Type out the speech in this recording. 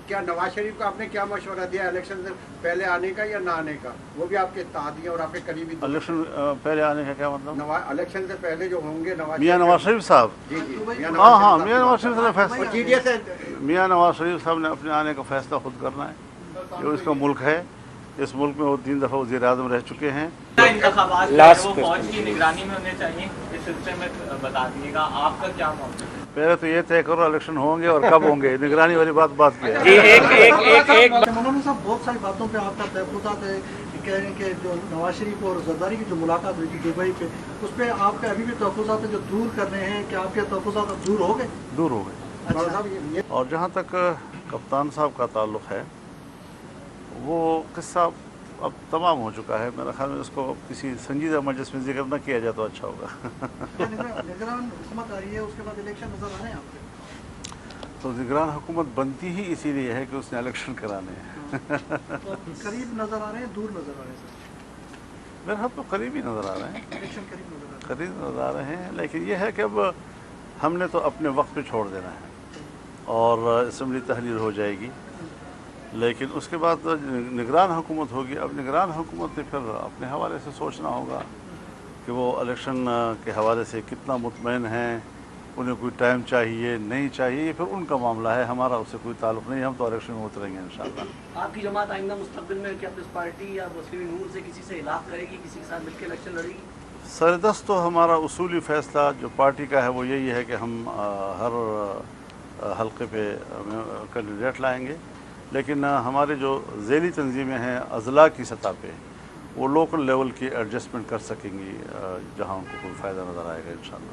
क्या नवाज शरीफ को आपने क्या मशवरा दिया इलेक्शन से पहले आने का या ना आने का? वो भी आपके तादी और आपके करीबी इलेक्शन पहले आने का क्या मतलब? इलेक्शन से पहले जो होंगे मियां नवाज शरीफ साहब। जी जी, हाँ, मियां नवाज शरीफ ने फैसला, TDS मियां नवाज शरीफ साहब ने अपने आने का फैसला खुद करना है। जो इसका मुल्क है, इस मुल्क में वो 3 दफ़ा वज़ीर आज़म रह चुके हैं। लास्ट वो फौज की निगरानी में होने चाहिए, इस सिलसिले में बता दीजिएगा आपका क्या मौक़िफ़ है? पहले तो ये तय करो इलेक्शन होंगे और कब होंगे, निगरानी वाली बात किया है। मौलाना साहब, बहुत सारी बातों पे आपका तहफ़्फ़ुज़ात है, कह रहे हैं कि जो नवाज शरीफ और जरदारी की जो मुलाकात हुई थी दुबई पे, उस पर आपके अभी भी तहफ़्फ़ुज़ात है जो दूर करने हैं, क्या आपके तहफ़्फ़ुज़ात अब दूर हो गए? दूर हो गए। अच्छा। और जहाँ तक कप्तान साहब का ताल्लुक़ है, वो किस्सा अब तमाम हो चुका है। मेरा ख्याल में उसको किसी संजीदा मजलिस में जिक्र न किया जाए तो अच्छा होगा। निगरान हुकूमत आ रही है, उसके बाद इलेक्शन नज़र आ रहे हैं आपके? तो निगरान हुकूमत बनती ही इसीलिए है कि उसने इलेक्शन कराने हैं। तो करीब नज़र आ रहे हैं, दूर नज़र आ रहे हैं सर? मेरे हाथ तो करीब ही नज़र आ रहे हैं, इलेक्शन करीब नज़र आ रहे हैं। करीब नज़र आ रहे हैं, लेकिन यह है कि अब हमने तो अपने वक्त पे छोड़ देना है और असम्बली तहलील हो जाएगी, लेकिन उसके बाद निगरान हुकूमत होगी। अब निगरान हुकूमत ने फिर अपने हवाले से सोचना होगा कि वो इलेक्शन के हवाले से कितना मुतमईन हैं, उन्हें कोई टाइम चाहिए नहीं चाहिए, ये फिर उनका मामला है, हमारा उससे कोई ताल्लुक़ नहीं। हम तो इलेक्शन में उतरेंगे इंशाअल्लाह। आपकी जमात आइंदा मुस्तक़बिल में क्या पीपल्स पार्टी या मुस्लिम नूर से किसी से इलाक़ करेगी, किसी के साथ मिलकर इलेक्शन लड़ेगी? सरदस्त तो हमारा उसूली फ़ैसला जो पार्टी का है वो यही है कि हम हर हल्के पे कैंडिडेट लाएंगे, लेकिन हमारे जो ज़ेली तंजीमें हैं अज़ला की सतह पे, वो लोकल लेवल की एडजस्टमेंट कर सकेंगी जहाँ उनको कोई फ़ायदा नज़र आएगा इंशाअल्लाह।